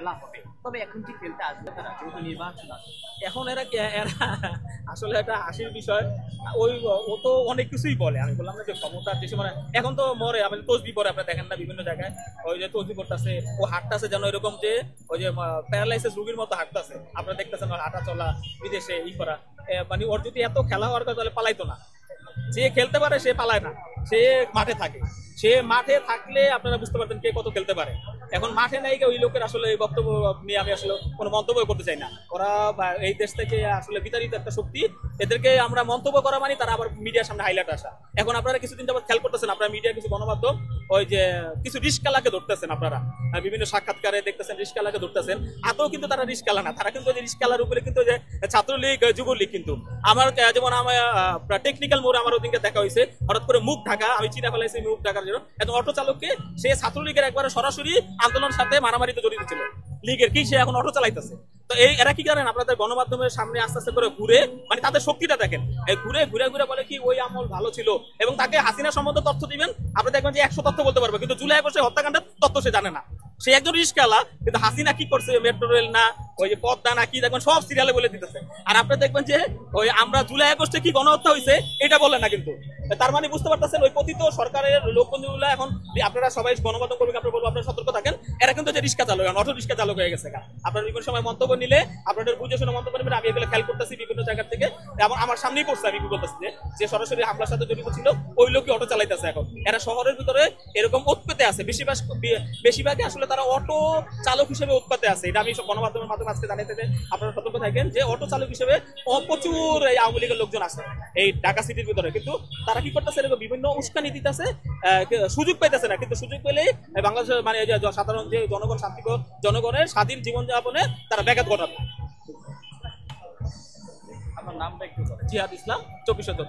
খেলা হবে, তবে এখন কি খেলতে আসবে তারা যেহেতু নির্বাচন আসবে? এখন এরা আসলে একটা হাসির বিষয়। ওই ও তো অনেক কিছুই বলে, আমি বললাম না যে ক্ষমতার যে মানে এখন তো মরে আমাদের তসবি পরে আপনারা দেখেন না বিভিন্ন জায়গায়, ওই যে তসবি করতেছে, ও হাঁটতেছে যেন এরকম যে ওই যে প্যারালাইসিস রোগীর মতো হাঁটতেছে, আপনারা দেখতেছেন হাঁটা চলা বিদেশে করা। মানে ওর যদি এত খেলা হওয়ার কথা তাহলে পালাইতো না। যে খেলতে পারে সে পালায় না, সে মাঠে থাকে। সে মাঠে থাকলে আপনারা বুঝতে পারতেন কে কত খেলতে পারে। এখন মাঠে নাই ওই লোকের আসলে এই বক্তব্য নিয়ে আমি আসলে কোনো মন্তব্য করতে চাই না। ওরা এই দেশ থেকে আসলে বিতাড়িত একটা শক্তি, এদেরকে আমরা মন্তব্য করা মানে তারা আবার মিডিয়ার সামনে হাইলাইট আসা। এখন আপনারা কিছুদিন যাবত খেয়াল করতেছেন, আপনারা মিডিয়া কিছু গণমাধ্যম ওই যে কিছু রিস্কালাকে ধরতেছেন, আপনারা বিভিন্ন সাক্ষাৎকারে দেখতেছেন রিস্কালাকে ধরতেছেন। আদৌ কিন্তু তারা রিস্কালা না, তারা কিন্তু রিস্কালার উপরে কিন্তু যে ছাত্রলীগ যুবলীগ। কিন্তু আমার যেমন আমার টেকনিক্যাল মোড়ে আমার ওদিনকে দেখা হয়েছে, হঠাৎ করে মুখ ঢাকা, আমি চিনা ফেলাইছি মুখ ঢাকার জন্য একজন অটো চালককে, সে ছাত্রলীগের একবারে সরাসরি আন্দোলনের সাথে মারামারিতে জড়িত ছিল, লীগের কি সে এখন অটো চালাইতেছে। তো এই এরা কি জানেন আপনাদের গণমাধ্যমের সামনে আস্তে আস্তে করে ঘুরে, মানে তাদের শক্তিটা দেখেন, এই ঘুরে ঘুরে ঘুরে বলে কি ওই আমল ভালো ছিল, এবং তাকে হাসিনা সম্বন্ধে তথ্য দিবেন, আপনি দেখবেন যে 100 তথ্য বলতে পারবে, কিন্তু জুলাই আগস্টে হত্যাকাণ্ডের তথ্য সে জানে না। সে একজন রিস্কাওয়ালা, কিন্তু হাসিনা কি করছে, মেট্রো রেল না ওই যে পদ্মা না কি দেখবেন সব সিরিয়ালে বলে দিতেছে। আর আপনি দেখবেন যে ওই আমরা জুলাই আগস্টে কি গণহত্যা হয়েছে এটা বলে না কিন্তু। তার মানে বুঝতে পারতেছেন ওই পতিত সরকারের লোকবন্ধুগুলো এখন, আপনারা সবাই গণমাধ্যম কর্মীকে আপনারা বলবো আপনারা সতর্ক থাকেন, এরা কিন্তু যে রিক্সা চালক, অটো রিক্সা চালক হয়ে গেছে। আপনারা বিভিন্ন সময় মন্তব্য নিলে আপনাদের বুঝে শুনে মন্তব্য নেবেন। আমি এগুলো খেয়াল করতেছি বিভিন্ন জায়গা থেকে, আমার সামনেই পড়ছে, আমি কি বলতেছি যে সরাসরি হামলার সাথে জড়িত ছিল ওই লোকই অটো চালাইতেছে। এখন এরা শহরের ভিতরে এরকম উৎপেতে আছে, বেশিরভাগই আসলে তারা অটো চালক হিসেবে উৎপাতে আছে। এটা আমি সব গণমাধ্যমের মাধ্যমে আজকে জানাইতে চাই, আপনারা সতর্ক থাকেন যে অটো চালক হিসেবে প্রচুর এই আওয়ামী লীগের লোকজন আছে এই ঢাকা সিটির ভিতরে। কিন্তু তারা কি করতেছে, এরকম বিভিন্ন উস্কানি দিতেছে, সুযোগ পাইতেছে না। কিন্তু সুযোগ পেলেই বাংলাদেশের মানে সাধারণ যে জনগণ, শান্তিপ্রিয় জনগণের স্বাধীন জীবনযাপনে তারা ব্যাঘাত ঘটাবে। আপনার নামটা একটু বলেন। জিহাদ ইসলাম, 24 শতক।